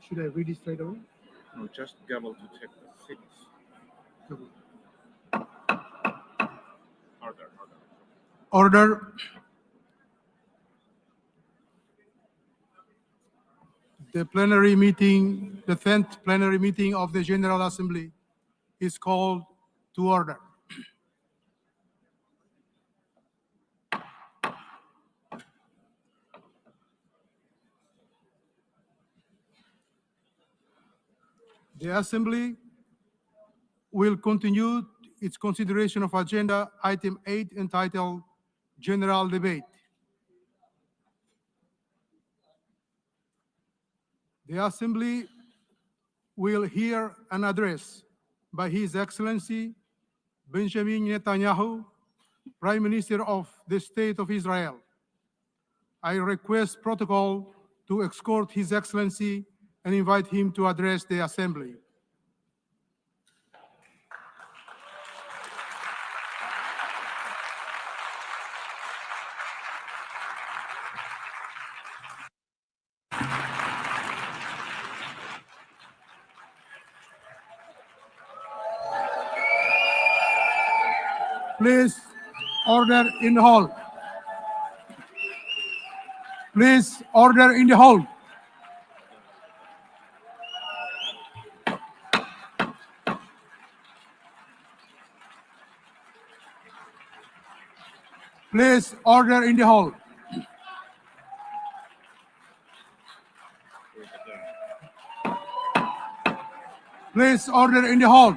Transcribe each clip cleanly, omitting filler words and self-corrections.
Should I read it straight away? No, just gavel to check the seats. Order. Order. The plenary meeting, the 10th plenary meeting of the General Assembly is called to order. The Assembly will continue its consideration of Agenda Item 8 entitled General Debate. The Assembly will hear an address by His Excellency Benjamin Netanyahu, Prime Minister of the State of Israel. I request protocol to escort His Excellency and invite him to address the Assembly. Please, order in the hall. Please, order in the hall. Please, order in the hall. Please, order in the hall.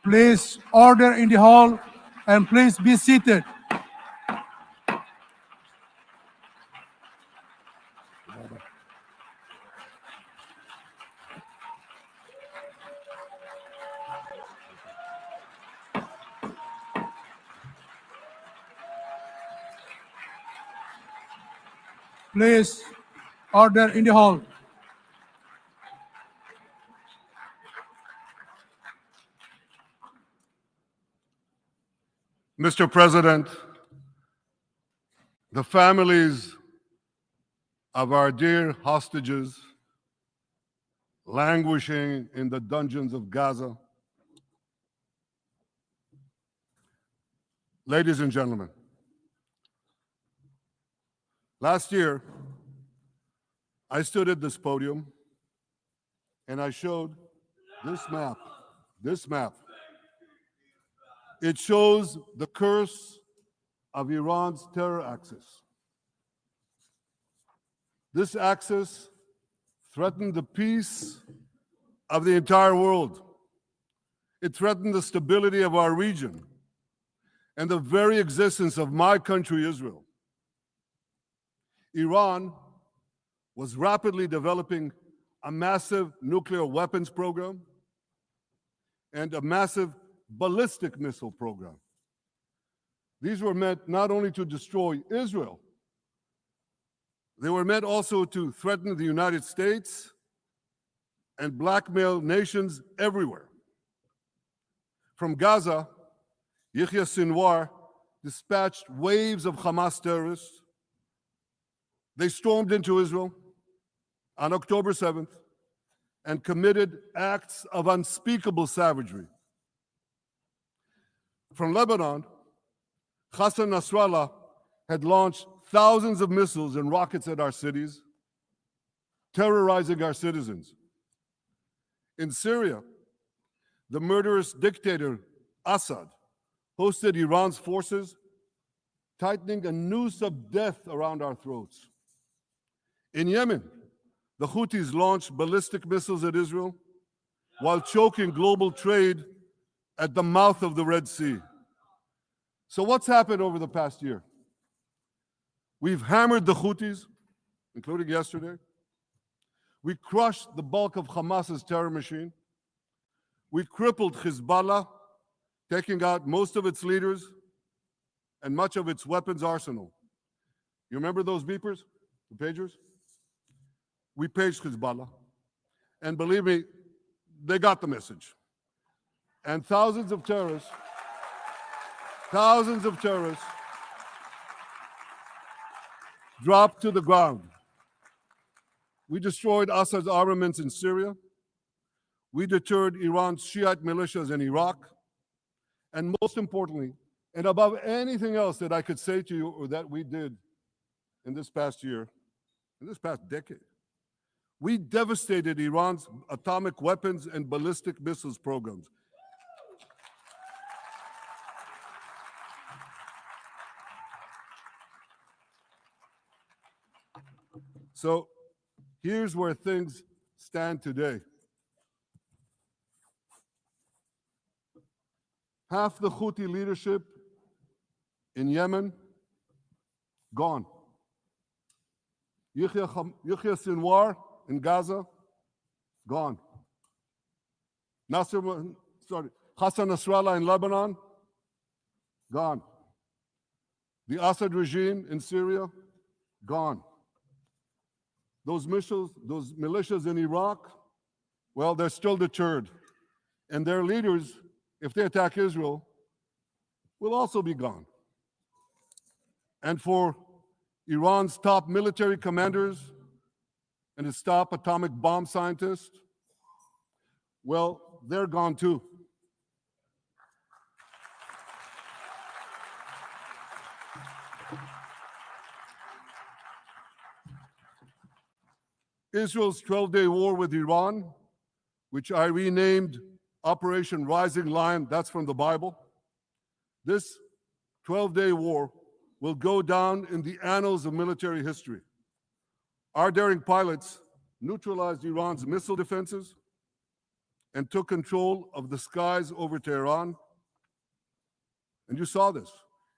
Please order in the hall and please be seated. Please order in the hall. Mr. President, the families of our dear hostages languishing in the dungeons of Gaza, ladies and gentlemen, last year, I stood at this podium and I showed this map. It shows the curse of Iran's terror axis. This axis threatened the peace of the entire world. It threatened the stability of our region and the very existence of my country, Israel. Iran was rapidly developing a massive nuclear weapons program and a massive ballistic missile program. These were meant not only to destroy Israel, they were meant also to threaten the United States and blackmail nations everywhere. From Gaza, Yahya Sinwar dispatched waves of Hamas terrorists. They stormed into Israel on October 7th and committed acts of unspeakable savagery. From Lebanon, Hassan Nasrallah had launched thousands of missiles and rockets at our cities, terrorizing our citizens. In Syria, the murderous dictator Assad hosted Iran's forces, tightening a noose of death around our throats. In Yemen, the Houthis launched ballistic missiles at Israel while choking global trade at the mouth of the Red Sea. So what's happened over the past year? We've hammered the Houthis, including yesterday. We crushed the bulk of Hamas's terror machine. We crippled Hezbollah, taking out most of its leaders and much of its weapons arsenal. You remember those beepers, the pagers? We paged Hezbollah. And believe me, they got the message. And thousands of terrorists dropped to the ground. We destroyed Assad's armaments in Syria. We deterred Iran's Shiite militias in Iraq. And most importantly, and above anything else that I could say to you or that we did in this past year, in this past decade, we devastated Iran's atomic weapons and ballistic missiles programs. So here's where things stand today. Half the Houthi leadership in Yemen, gone. Yahya Sinwar in Gaza, gone. Hassan Nasrallah in Lebanon, gone. The Assad regime in Syria, gone. Those militias in Iraq, well, they're still deterred. And their leaders, if they attack Israel, will also be gone. And for Iran's top military commanders and its top atomic bomb scientists, well, they're gone too. Israel's 12-day war with Iran, which I renamed Operation Rising Lion, that's from the Bible. This 12-day war will go down in the annals of military history. Our daring pilots neutralized Iran's missile defenses and took control of the skies over Tehran. And you saw this.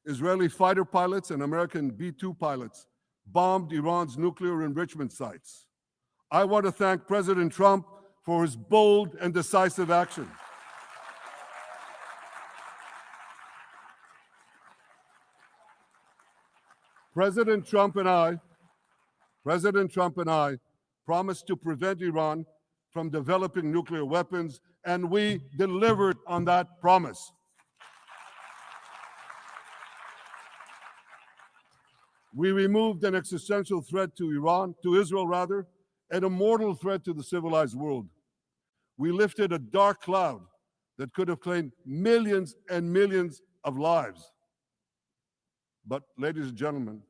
Israeli fighter pilots and American B-2 pilots bombed Iran's nuclear enrichment sites. I want to thank President Trump for his bold and decisive action. President Trump and I promised to prevent Iran from developing nuclear weapons, and we delivered on that promise. We removed an existential threat to Israel, and a mortal threat to the civilized world. We lifted a dark cloud that could have claimed millions and millions of lives. But, ladies and gentlemen,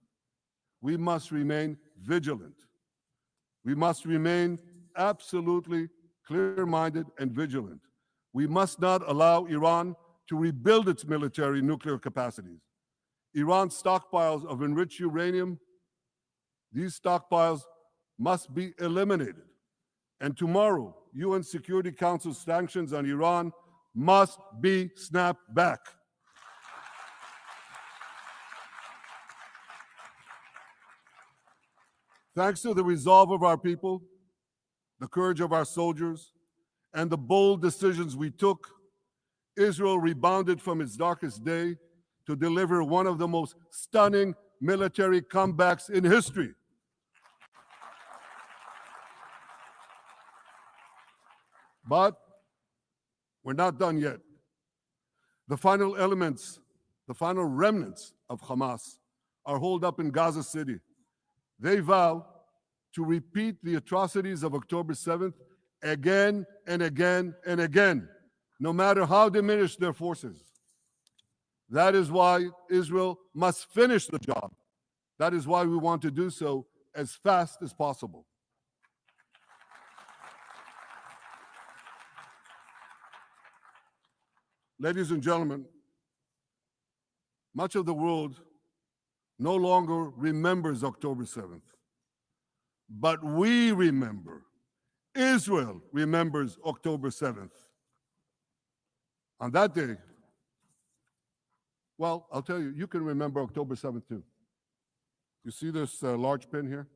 we must remain vigilant. We must remain absolutely clear-minded and vigilant. We must not allow Iran to rebuild its military nuclear capacities. Iran's stockpiles of enriched uranium, these stockpiles must be eliminated. And tomorrow, UN Security Council sanctions on Iran must be snapped back. Thanks to the resolve of our people, the courage of our soldiers, and the bold decisions we took, Israel rebounded from its darkest day to deliver one of the most stunning military comebacks in history. But we're not done yet. The final remnants of Hamas are holed up in Gaza City. They vow to repeat the atrocities of October 7th again and again and again, no matter how diminished their forces. That is why Israel must finish the job. That is why we want to do so as fast as possible. Ladies and gentlemen, much of the world no longer remembers October 7th, but we remember. Israel remembers October 7th. On that day, well, I'll tell you, you can remember October 7th too. You see this large pin here?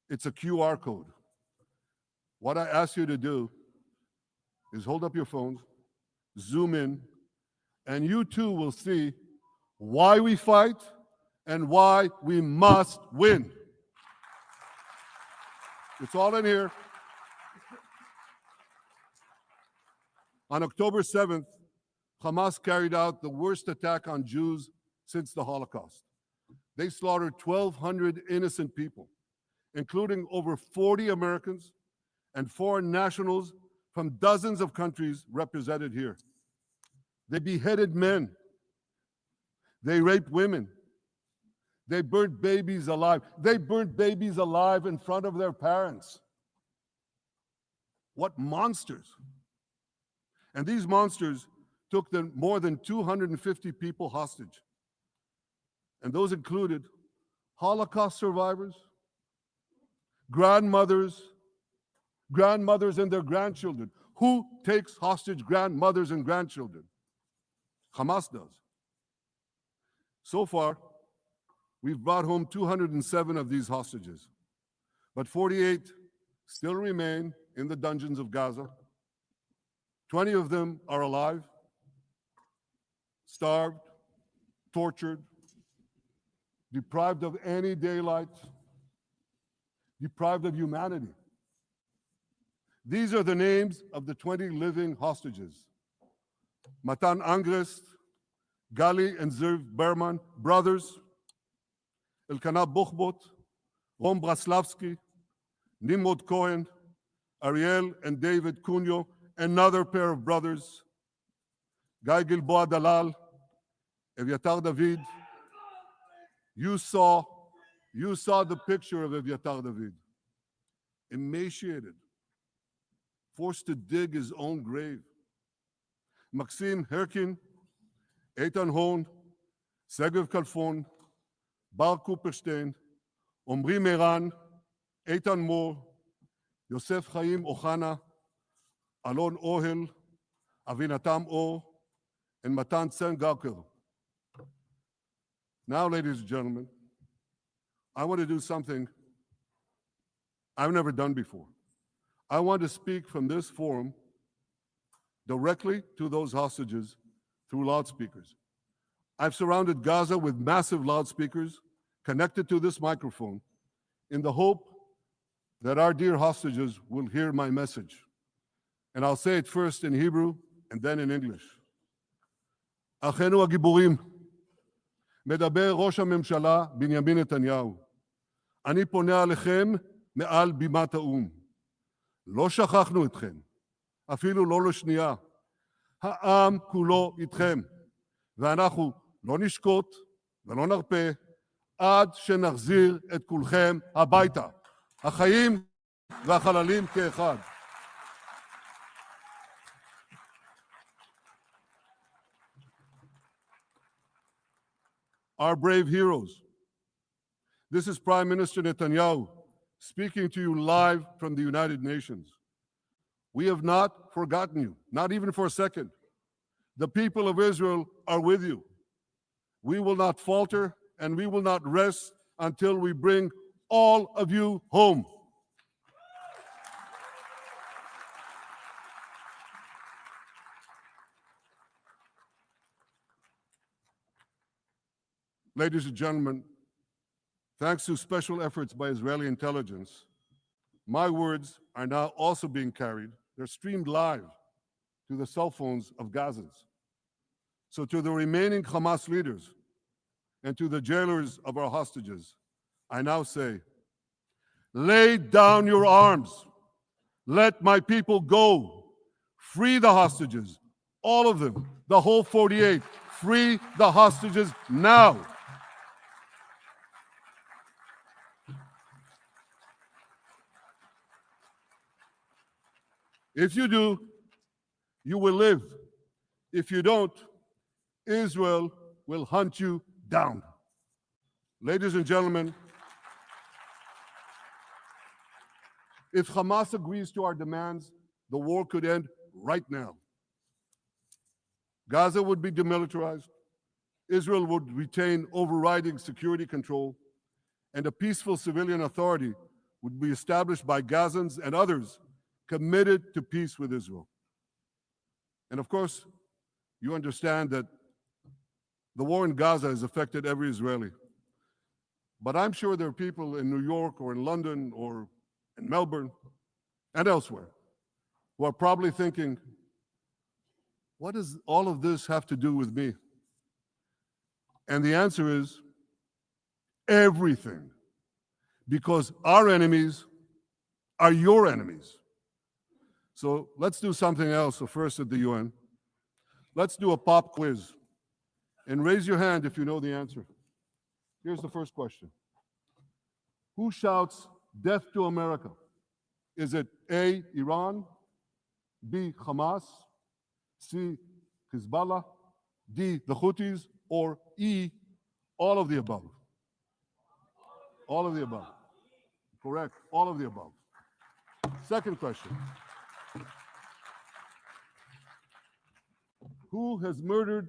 It's a QR code. What I ask you to do is hold up your phones, zoom in, and you too will see why we fight and why we must win. It's all in here. On October 7th, Hamas carried out the worst attack on Jews since the Holocaust. They slaughtered 1,200 innocent people, including over 40 Americans and foreign nationals from dozens of countries represented here. They beheaded men. They raped women. They burnt babies alive. They burnt babies alive in front of their parents. What monsters. And these monsters took them more than 250 people hostage. And those included Holocaust survivors, grandmothers and their grandchildren. Who takes hostage grandmothers and grandchildren? Hamas does. So far, we've brought home 207 of these hostages, but 48 still remain in the dungeons of Gaza. 20 of them are alive, starved, tortured, deprived of any daylight, deprived of humanity. These are the names of the 20 living hostages. Matan Angrist, Gali and Zerv Berman, brothers, Elkanah Buchbot, Rom Braslavsky, Nimrod Cohen, Ariel and David Cunyo, another pair of brothers, Guy Gilboa Dalal, Eviatar David. You saw the picture of Eviatar David, emaciated, forced to dig his own grave. Maxim Herkin, Eitan Horn, Segev Kalfon, Bar Cooperstein, Omri Meran, Eitan Moore, Yosef Chaim Ochana, Alon Ohel, Avinatam Or, and Matan Tsengarker. Now, ladies and gentlemen, I want to do something I've never done before. I want to speak from this forum directly to those hostages through loudspeakers. I've surrounded Gaza with massive loudspeakers connected to this microphone in the hope that our dear hostages will hear my message. And I'll say it first in Hebrew and then in English. אחינו הגיבורים, מדבר ראש הממשלה בנימין נתניהו. אני פונה עליכם מעל בימת האו"ם. לא שכחנו אתכם, אפילו לא לשנייה. העם כולו איתכם, ואנחנו לא נשקוט ולא נרפה עד שנחזיר את כולכם הביתה. החיים והחללים כאחד. Our brave heroes. This is Prime Minister Netanyahu speaking to you live from the United Nations. We have not forgotten you, not even for a second. The people of Israel are with you. We will not falter and we will not rest until we bring all of you home. Ladies and gentlemen, thanks to special efforts by Israeli intelligence, my words are now also being carried. They're streamed live to the cell phones of Gazans. So to the remaining Hamas leaders and to the jailers of our hostages, I now say, lay down your arms. Let my people go. Free the hostages, all of them, the whole 48. Free the hostages now. If you do, you will live. If you don't, Israel will hunt you down. Ladies and gentlemen, if Hamas agrees to our demands, the war could end right now. Gaza would be demilitarized, Israel would retain overriding security control, and a peaceful civilian authority would be established by Gazans and others committed to peace with Israel. And of course, you understand that the war in Gaza has affected every Israeli. But I'm sure there are people in New York or in London or in Melbourne and elsewhere who are probably thinking, what does all of this have to do with me? And the answer is everything. Because our enemies are your enemies. So let's do something else. So first at the UN, let's do a pop quiz. And raise your hand if you know the answer. Here's the first question. Who shouts death to America? Is it A, Iran, B, Hamas, C, Hezbollah, D, the Houthis, or E, all of the above? All of the above. Correct, all of the above. Second question. Who has murdered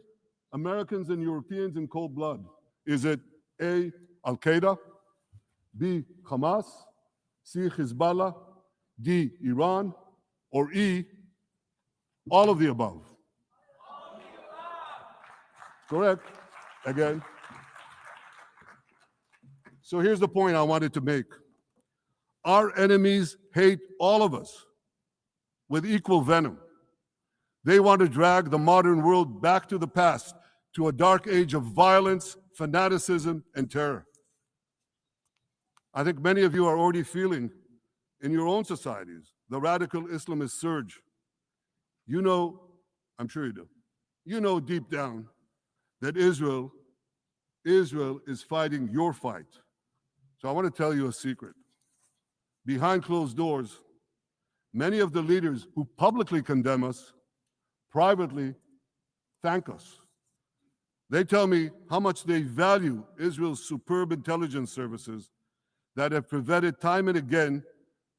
Americans and Europeans in cold blood? Is it A, Al-Qaeda, B, Hamas, C, Hezbollah, D, Iran, or E, all of the above? Correct. Again. So here's the point I wanted to make. Our enemies hate all of us with equal venom. They want to drag the modern world back to the past, to a dark age of violence, fanaticism, and terror. I think many of you are already feeling in your own societies the radical Islamist surge. You know, I'm sure you do, you know deep down that Israel is fighting your fight. So I want to tell you a secret. Behind closed doors, many of the leaders who publicly condemn us privately thank us. They tell me how much they value Israel's superb intelligence services that have prevented time and again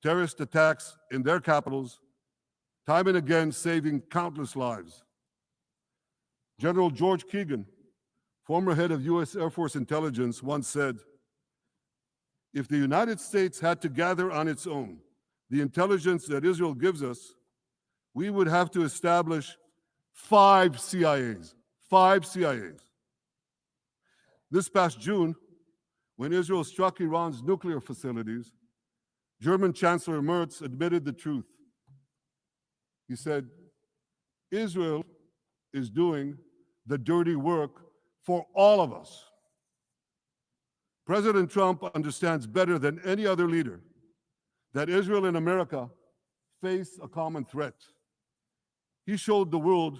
terrorist attacks in their capitals, time and again saving countless lives. General George Keegan, former head of U.S. Air Force intelligence, once said, if the United States had to gather on its own the intelligence that Israel gives us, we would have to establish 5 CIAs. 5 CIAs. This past June, when Israel struck Iran's nuclear facilities, German Chancellor Merz admitted the truth. He said, Israel is doing the dirty work for all of us. President Trump understands better than any other leader that Israel and America face a common threat. He showed the world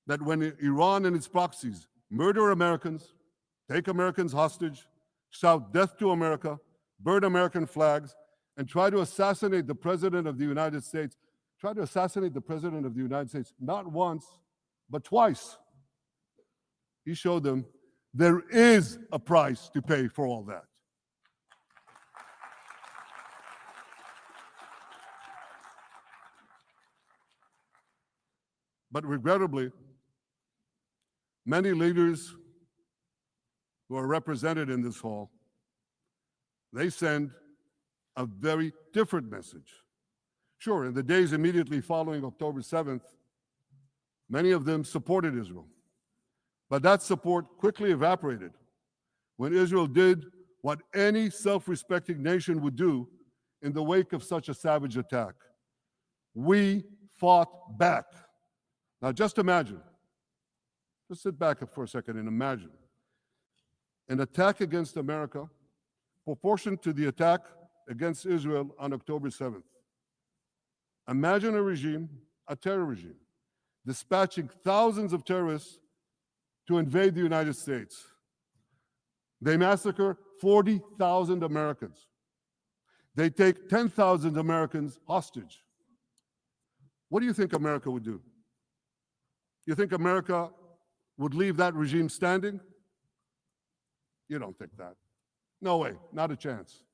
that when Iran and its proxies murder Americans, take Americans hostage, shout death to America, burn American flags, and try to assassinate the President of the United States, not once, but twice. He showed them there is a price to pay for all that. But regrettably, many leaders who are represented in this hall, they send a very different message. Sure, in the days immediately following October 7th, many of them supported Israel. But that support quickly evaporated when Israel did what any self-respecting nation would do in the wake of such a savage attack. We fought back. Now just imagine, just sit back for a second and imagine an attack against America proportioned to the attack against Israel on October 7th. Imagine a regime, a terror regime, dispatching thousands of terrorists to invade the United States. They massacre 40,000 Americans. They take 10,000 Americans hostage. What do you think America would do? You think America would leave that regime standing? You don't think that. No way, not a chance.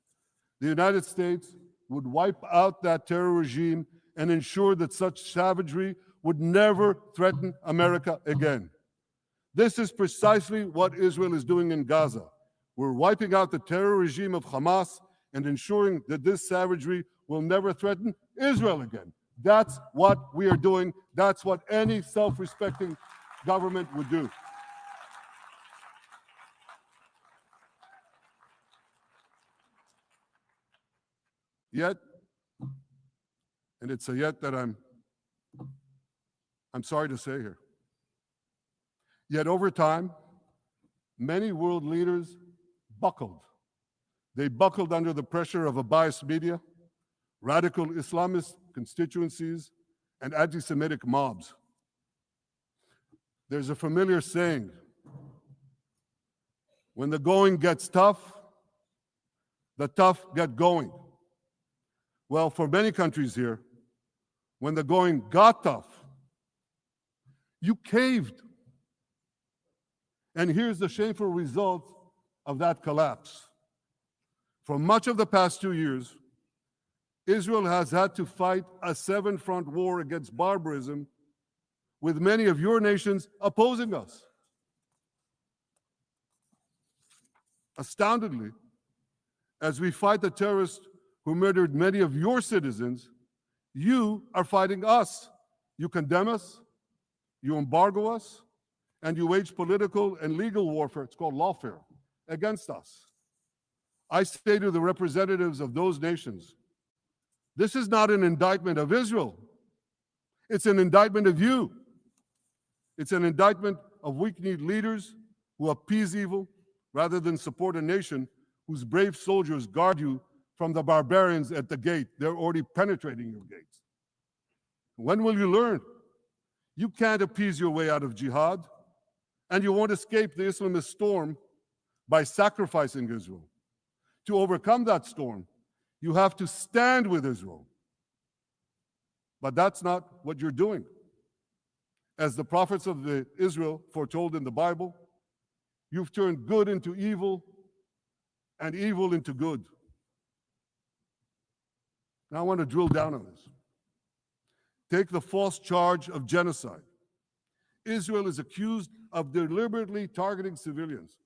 The United States would wipe out that terror regime and ensure that such savagery would never threaten America again. This is precisely what Israel is doing in Gaza. We're wiping out the terror regime of Hamas and ensuring that this savagery will never threaten Israel again. That's what we are doing. That's what any self-respecting government would do. Yet, and it's a yet that I'm sorry to say here, yet over time, many world leaders buckled. They buckled under the pressure of a biased media, radical Islamist constituencies, and anti-Semitic mobs. There's a familiar saying, when the going gets tough, the tough get going. Well, for many countries here, when the going got tough, you caved. And here's the shameful result of that collapse. For much of the past 2 years, Israel has had to fight a seven-front war against barbarism, with many of your nations opposing us. Astoundingly, as we fight the terrorists who murdered many of your citizens, you are fighting us. You condemn us, you embargo us, and you wage political and legal warfare, it's called lawfare, against us. I say to the representatives of those nations, this is not an indictment of Israel. It's an indictment of you. It's an indictment of weak-kneed leaders who appease evil rather than support a nation whose brave soldiers guard you from the barbarians at the gate. They're already penetrating your gates. When will you learn? You can't appease your way out of jihad, and you won't escape the Islamist storm by sacrificing Israel. To overcome that storm, you have to stand with Israel. But that's not what you're doing. As the prophets of Israel foretold in the Bible, you've turned good into evil and evil into good. Now I want to drill down on this. Take the false charge of genocide. Israel is accused of deliberately targeting civilians.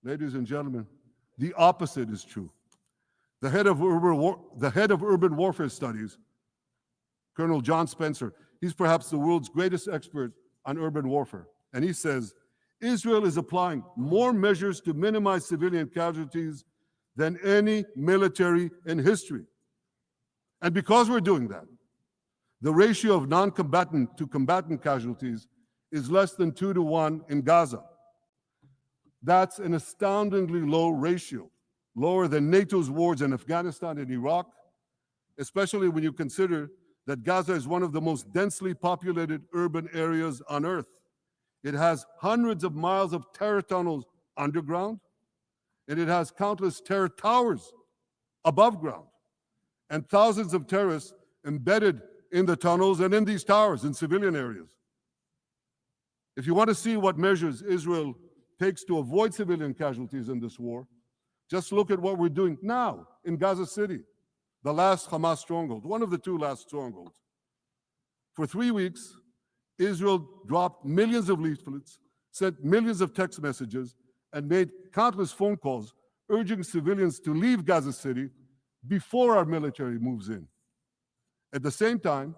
Ladies and gentlemen, the opposite is true. The head of urban warfare studies, Colonel John Spencer, he's perhaps the world's greatest expert on urban warfare. And he says, Israel is applying more measures to minimize civilian casualties than any military in history. And because we're doing that, the ratio of non-combatant to combatant casualties is less than 2-to-1 in Gaza. That's an astoundingly low ratio, lower than NATO's wars in Afghanistan and Iraq, especially when you consider that Gaza is one of the most densely populated urban areas on Earth. It has hundreds of miles of terror tunnels underground, and it has countless terror towers above ground, and thousands of terrorists embedded in the tunnels and in these towers in civilian areas. If you want to see what measures Israel takes to avoid civilian casualties in this war, just look at what we're doing now in Gaza City, the last Hamas stronghold, one of the two last strongholds. For 3 weeks, Israel dropped millions of leaflets, sent millions of text messages, and made countless phone calls urging civilians to leave Gaza City before our military moves in. At the same time,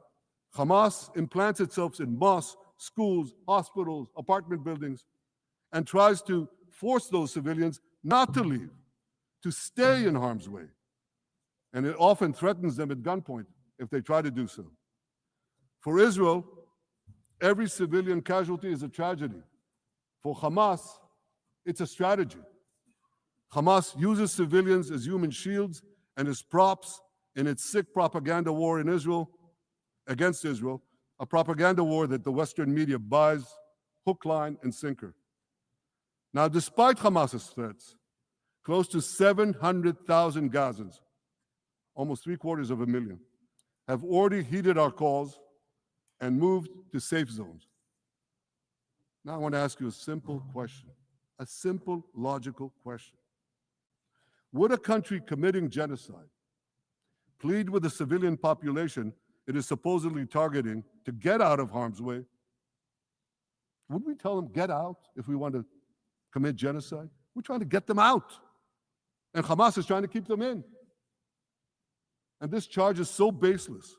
Hamas implants itself in mosques, schools, hospitals, apartment buildings, and tries to force those civilians not to leave, to stay in harm's way. And it often threatens them at gunpoint if they try to do so. For Israel, every civilian casualty is a tragedy. For Hamas, it's a strategy. Hamas uses civilians as human shields and as props in its sick propaganda war in Israel, against Israel, a propaganda war that the Western media buys hook, line, and sinker. Now, despite Hamas's threats, close to 700,000 Gazans, almost 750,000, have already heeded our calls and moved to safe zones. Now I want to ask you a simple question, a simple, logical question. Would a country committing genocide plead with the civilian population it is supposedly targeting to get out of harm's way? Would we tell them, get out, if we want to commit genocide? We're trying to get them out. And Hamas is trying to keep them in. And this charge is so baseless.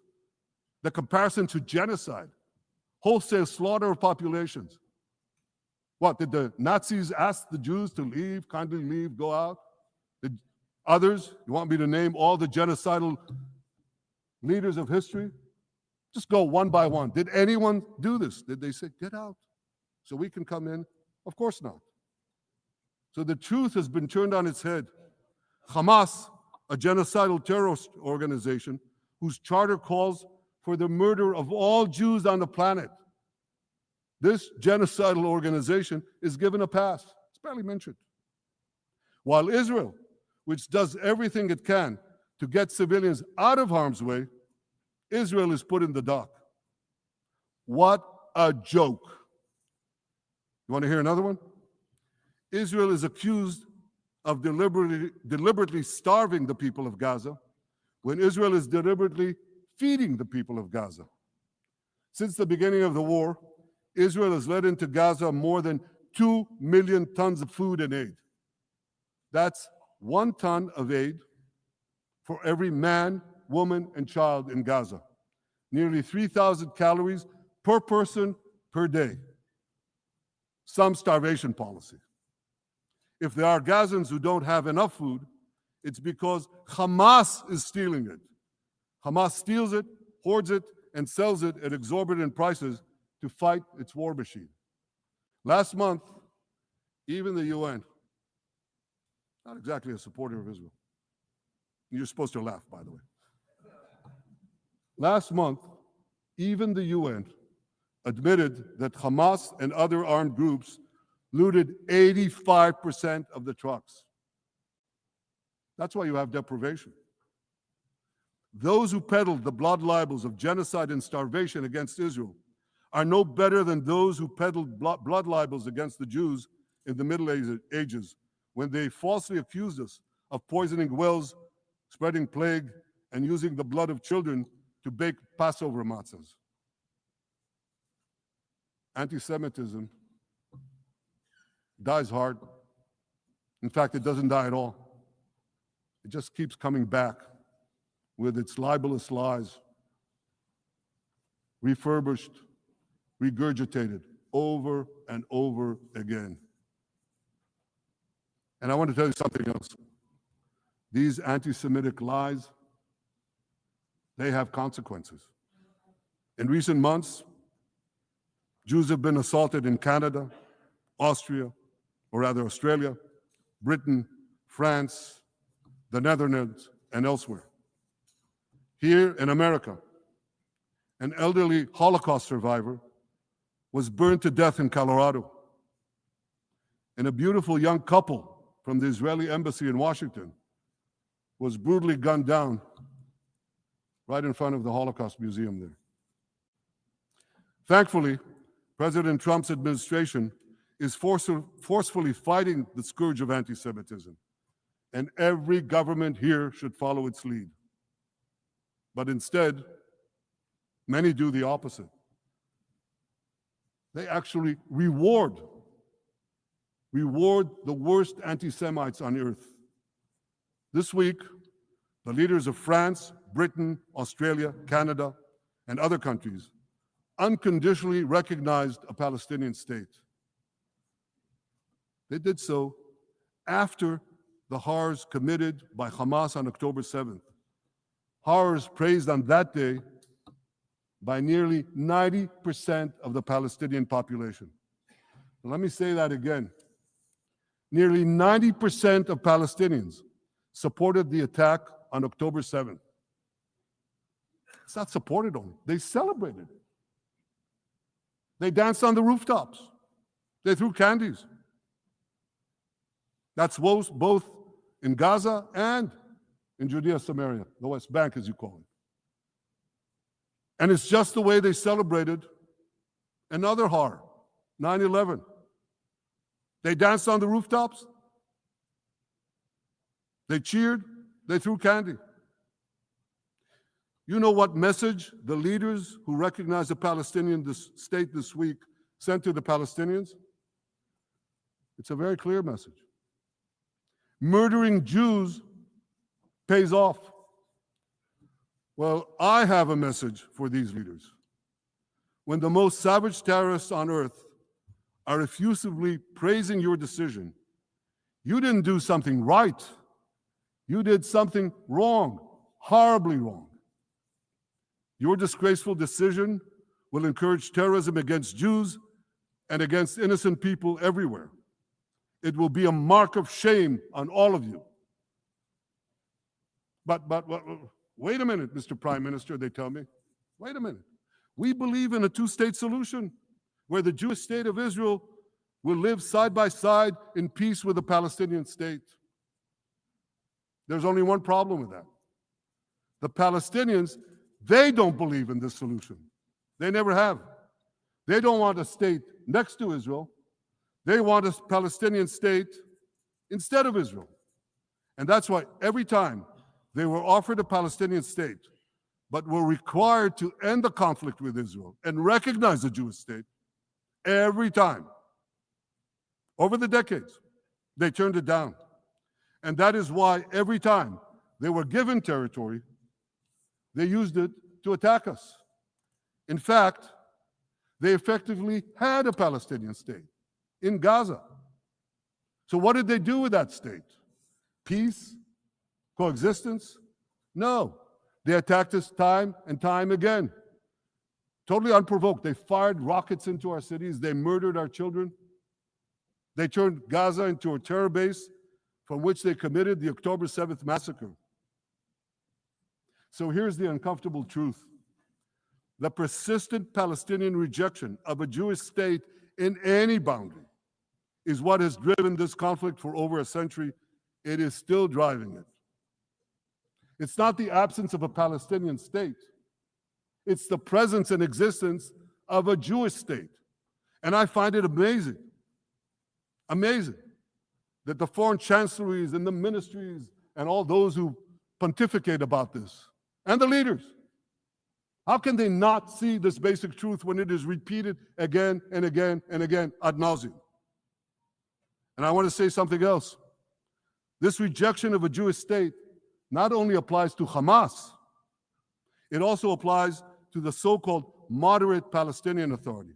The comparison to genocide, wholesale slaughter of populations. What, did the Nazis ask the Jews to leave, kindly leave, go out? Did others, you want me to name all the genocidal leaders of history? Just go one by one. Did anyone do this? Did they say, get out so we can come in? Of course not. So the truth has been turned on its head. Hamas, a genocidal terrorist organization whose charter calls for the murder of all Jews on the planet. This genocidal organization is given a pass. It's barely mentioned. While Israel, which does everything it can to get civilians out of harm's way, Israel is put in the dock. What a joke. You want to hear another one? Israel is accused of deliberately starving the people of Gaza when Israel is deliberately feeding the people of Gaza. Since the beginning of the war, Israel has let into Gaza more than 2 million tons of food and aid. That's 1 ton of aid for every man, woman, and child in Gaza. Nearly 3,000 calories per person per day. Some starvation policy. If there are Gazans who don't have enough food, it's because Hamas is stealing it. Hamas steals it, hoards it, and sells it at exorbitant prices to fight its war machine. Last month, even the UN, not exactly a supporter of Israel. You're supposed to laugh, by the way. Last month, even the UN admitted that Hamas and other armed groups looted 85% of the trucks. That's why you have deprivation. Those who peddled the blood libels of genocide and starvation against Israel are no better than those who peddled blood libels against the Jews in the Middle Ages when they falsely accused us of poisoning wells, spreading plague, and using the blood of children to bake Passover matzahs. Anti-Semitism dies hard. In fact, it doesn't die at all. It just keeps coming back with its libelous lies, refurbished, regurgitated over and over again. And I want to tell you something else. These anti-Semitic lies, they have consequences. In recent months, Jews have been assaulted in Canada, Australia, Britain, France, the Netherlands, and elsewhere. Here in America, an elderly Holocaust survivor was burned to death in Colorado. And a beautiful young couple from the Israeli embassy in Washington was brutally gunned down right in front of the Holocaust Museum there. Thankfully, President Trump's administration is forcefully fighting the scourge of anti-Semitism, and every government here should follow its lead. But instead, many do the opposite. They actually reward the worst anti-Semites on earth. This week, the leaders of France, Britain, Australia, Canada, and other countries unconditionally recognized a Palestinian state. They did so after the horrors committed by Hamas on October 7th. Horrors praised on that day by nearly 90% of the Palestinian population. Let me say that again. Nearly 90% of Palestinians supported the attack on October 7th. It's not supported only, they celebrated it. They danced on the rooftops. They threw candies. That's both in Gaza and in Judea, Samaria, the West Bank, as you call it. And it's just the way they celebrated another horror, 9/11. They danced on the rooftops. They cheered. They threw candy. You know what message the leaders who recognize the Palestinian state this week sent to the Palestinians? It's a very clear message. Murdering Jews pays off. Well, I have a message for these leaders. When the most savage terrorists on earth are effusively praising your decision, you didn't do something right. You did something wrong, horribly wrong. Your disgraceful decision will encourage terrorism against Jews and against innocent people everywhere. It will be a mark of shame on all of you. But wait a minute, Mr. Prime Minister, they tell me. Wait a minute. We believe in a two-state solution where the Jewish state of Israel will live side by side in peace with the Palestinian state. There's only one problem with that. The Palestinians, they don't believe in this solution. They never have. They don't want a state next to Israel. They want a Palestinian state instead of Israel. And that's why every time they were offered a Palestinian state, but were required to end the conflict with Israel and recognize the Jewish state, every time, over the decades, they turned it down. And that is why every time they were given territory, they used it to attack us. In fact, they effectively had a Palestinian state in Gaza. So what did they do with that state? Peace? Coexistence? No. They attacked us time and time again. Totally unprovoked. They fired rockets into our cities. They murdered our children. They turned Gaza into a terror base from which they committed the October 7th massacre. So here's the uncomfortable truth. The persistent Palestinian rejection of a Jewish state in any boundary is what has driven this conflict for over a century. It is still driving it. It's not the absence of a Palestinian state. It's the presence and existence of a Jewish state. And I find it amazing that the foreign chancelleries and the ministries and all those who pontificate about this, and the leaders, how can they not see this basic truth when it is repeated again and again and again ad nauseum? And I want to say something else. This rejection of a Jewish state not only applies to Hamas, it also applies to the so-called moderate Palestinian Authority.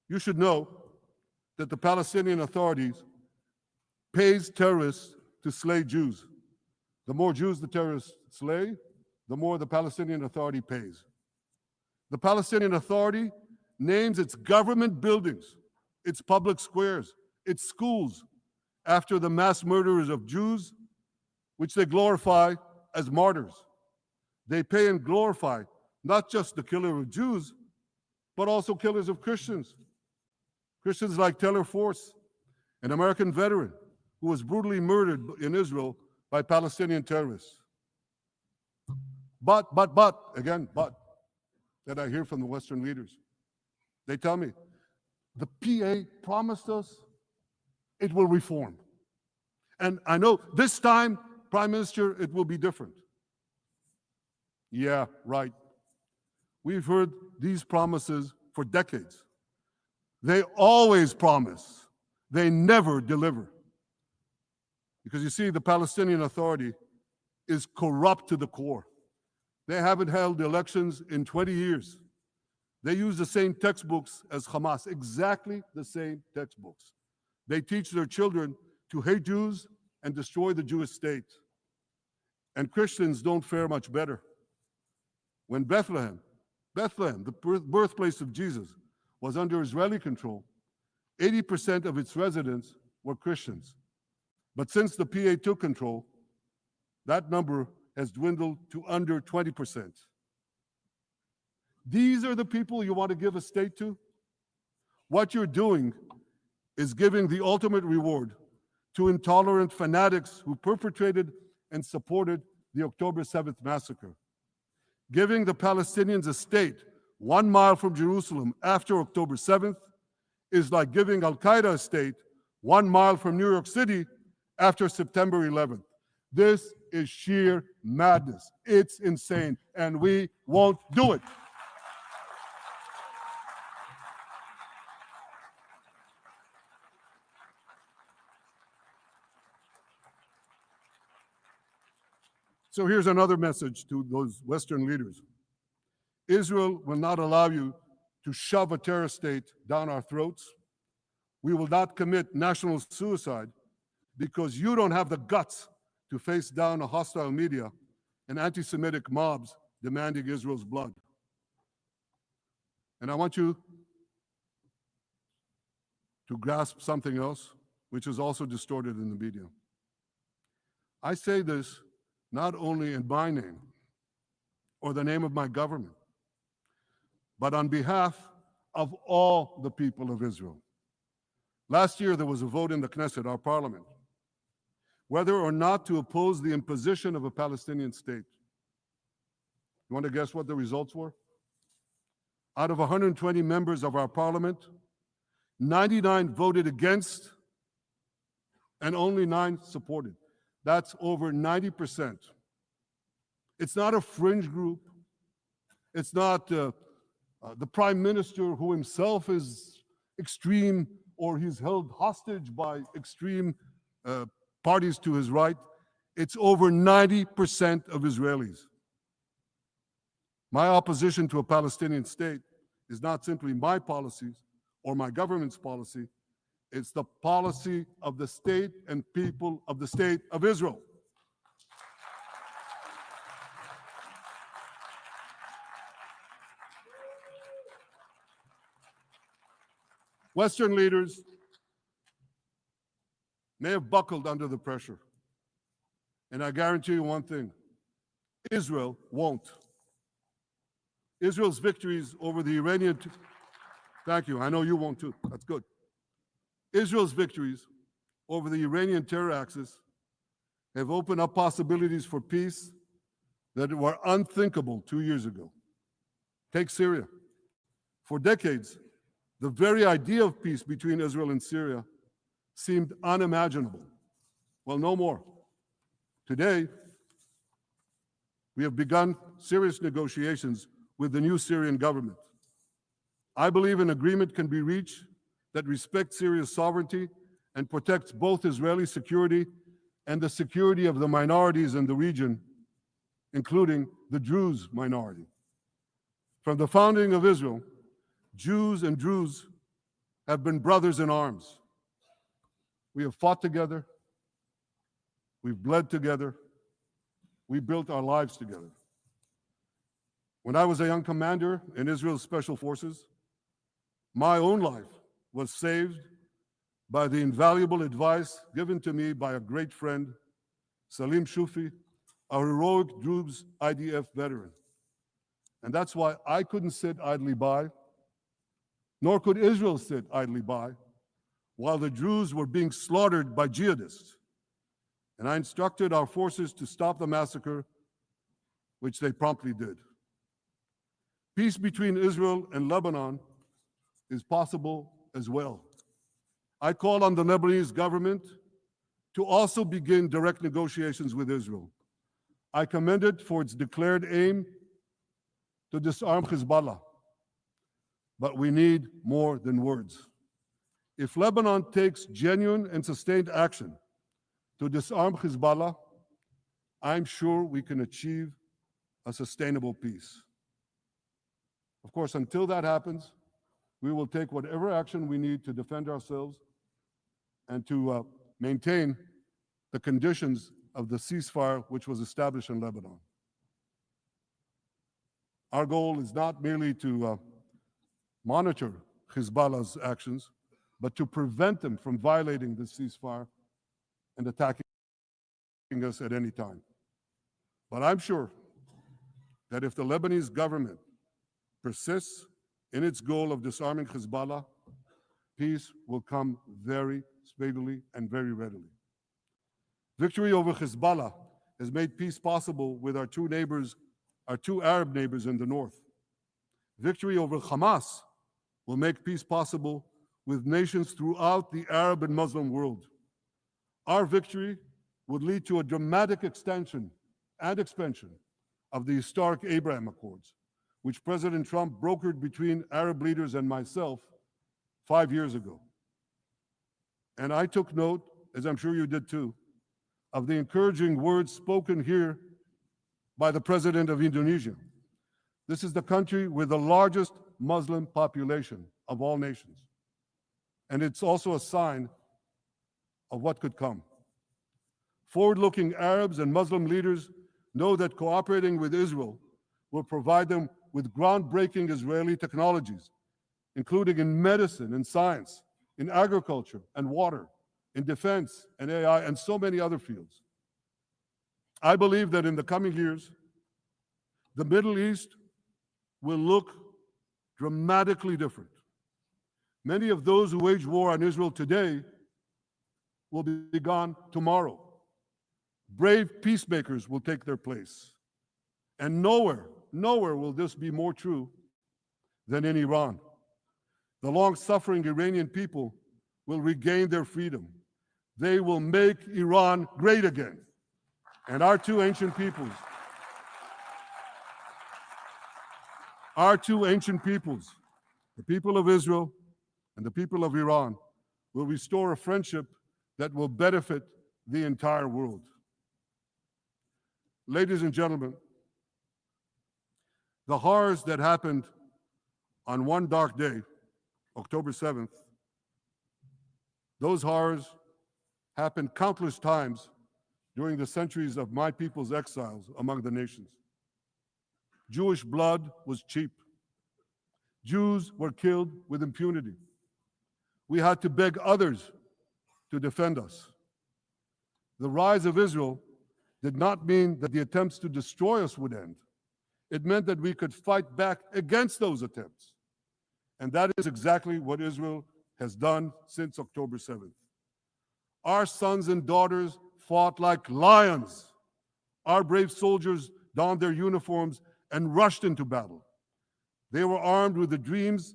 You should know that the Palestinian authorities pays terrorists to slay Jews. The more Jews the terrorists slay, the more the Palestinian Authority pays. The Palestinian Authority names its government buildings, its public squares, its schools after the mass murderers of Jews, which they glorify as martyrs. They pay and glorify not just the killer of Jews, but also killers of Christians. Christians like Taylor Force, an American veteran who was brutally murdered in Israel by Palestinian terrorists. But, that I hear from the Western leaders. They tell me, the PA promised us it will reform. And I know this time, Prime Minister, it will be different. Yeah, right. We've heard these promises for decades. They always promise. They never deliver. Because you see, the Palestinian Authority is corrupt to the core. They haven't held elections in 20 years. They use the same textbooks as Hamas, exactly the same textbooks. They teach their children to hate Jews and destroy the Jewish state. And Christians don't fare much better. When Bethlehem, the birthplace of Jesus, was under Israeli control, 80% of its residents were Christians. But since the PA took control, that number has dwindled to under 20%. These are the people you want to give a state to? What you're doing is giving the ultimate reward to intolerant fanatics who perpetrated and supported the October 7th massacre. Giving the Palestinians a state 1 mile from Jerusalem after October 7th is like giving Al-Qaeda a state 1 mile from New York City after September 11th. This is sheer madness. It's insane, and we won't do it. So here's another message to those Western leaders. Israel will not allow you to shove a terrorist state down our throats. We will not commit national suicide because you don't have the guts to face down a hostile media and anti-Semitic mobs demanding Israel's blood. And I want you to grasp something else, which is also distorted in the media. I say this not only in my name or the name of my government, but on behalf of all the people of Israel. Last year, there was a vote in the Knesset, our parliament, whether or not to oppose the imposition of a Palestinian state. You want to guess what the results were? Out of 120 members of our parliament, 99 voted against and only 9 supported. That's over 90%. It's not a fringe group. It's not the Prime Minister who himself is extreme or he's held hostage by extreme parties to his right. It's over 90% of Israelis. My opposition to a Palestinian state is not simply my policies or my government's policy. It's the policy of the state and people of the state of Israel. Western leaders may have buckled under the pressure. And I guarantee you one thing, Israel won't. Israel's victories over the Iranian... Thank you, I know you won't too, that's good. Israel's victories over the Iranian terror axis have opened up possibilities for peace that were unthinkable 2 years ago. Take Syria. For decades, the very idea of peace between Israel and Syria seemed unimaginable. Well, no more. Today, we have begun serious negotiations with the new Syrian government. I believe an agreement can be reached that respects Syria's sovereignty and protects both Israeli security and the security of the minorities in the region, including the Druze minority. From the founding of Israel, Jews and Druze have been brothers in arms. We have fought together, we've bled together, we built our lives together. When I was a young commander in Israel's Special Forces, my own life was saved by the invaluable advice given to me by a great friend, Salim Shufi, a heroic Druze IDF veteran. And that's why I couldn't sit idly by, nor could Israel sit idly by, while the Druze were being slaughtered by jihadists. And I instructed our forces to stop the massacre, which they promptly did. Peace between Israel and Lebanon is possible as well. I call on the Lebanese government to also begin direct negotiations with Israel. I commend it for its declared aim to disarm Hezbollah. But we need more than words. If Lebanon takes genuine and sustained action to disarm Hezbollah, I'm sure we can achieve a sustainable peace. Of course, until that happens, we will take whatever action we need to defend ourselves and to maintain the conditions of the ceasefire which was established in Lebanon. Our goal is not merely to monitor Hezbollah's actions, but to prevent them from violating the ceasefire and attacking us at any time. But I'm sure that if the Lebanese government persists in its goal of disarming Hezbollah, peace will come very speedily and very readily. Victory over Hezbollah has made peace possible with our two Arab neighbors in the north. Victory over Hamas will make peace possible with nations throughout the Arab and Muslim world. Our victory would lead to a dramatic extension and expansion of the historic Abraham Accords, which President Trump brokered between Arab leaders and myself 5 years ago. And I took note, as I'm sure you did too, of the encouraging words spoken here by the president of Indonesia. This is the country with the largest Muslim population of all nations. And it's also a sign of what could come. Forward-looking Arabs and Muslim leaders know that cooperating with Israel will provide them with groundbreaking Israeli technologies, including in medicine and science, in agriculture and water, in defense and AI, and so many other fields. I believe that in the coming years, the Middle East will look dramatically different. Many of those who wage war on Israel today will be gone tomorrow. Brave peacemakers will take their place. And nowhere will this be more true than in Iran. The long-suffering Iranian people will regain their freedom. They will make Iran great again. And our two ancient peoples, the people of Israel and the people of Iran, will restore a friendship that will benefit the entire world. Ladies and gentlemen, the horrors that happened on one dark day, October 7th, those horrors happened countless times during the centuries of my people's exiles among the nations. Jewish blood was cheap. Jews were killed with impunity. We had to beg others to defend us. The rise of Israel did not mean that the attempts to destroy us would end. It meant that we could fight back against those attempts. And that is exactly what Israel has done since October 7th. Our sons and daughters fought like lions. Our brave soldiers donned their uniforms and rushed into battle. They were armed with the dreams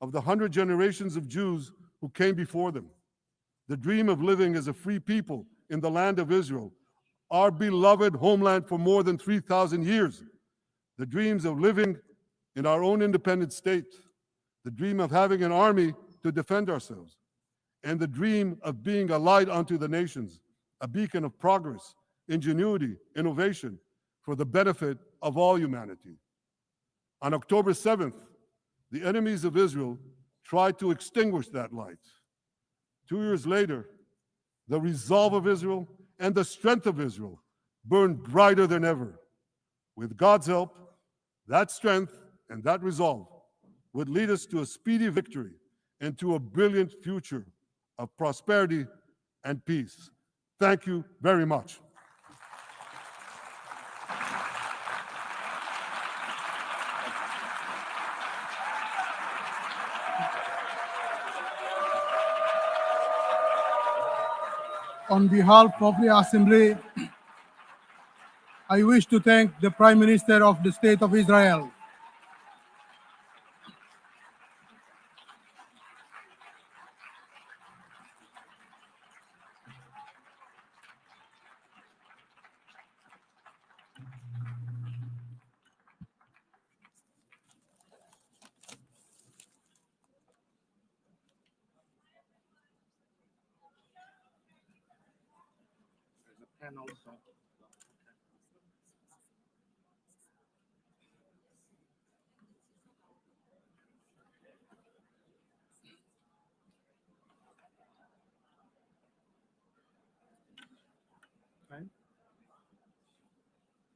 of the 100 generations of Jews who came before them. The dream of living as a free people in the land of Israel, our beloved homeland for more than 3,000 years. The dreams of living in our own independent state. The dream of having an army to defend ourselves. And the dream of being a light unto the nations, a beacon of progress, ingenuity, innovation for the benefit of all humanity. On October 7th, the enemies of Israel tried to extinguish that light. 2 years later, the resolve of Israel and the strength of Israel burned brighter than ever. With God's help, that strength and that resolve would lead us to a speedy victory and to a brilliant future of prosperity and peace. Thank you very much. On behalf of the Assembly, I wish to thank the Prime Minister of the State of Israel, There's a pen also.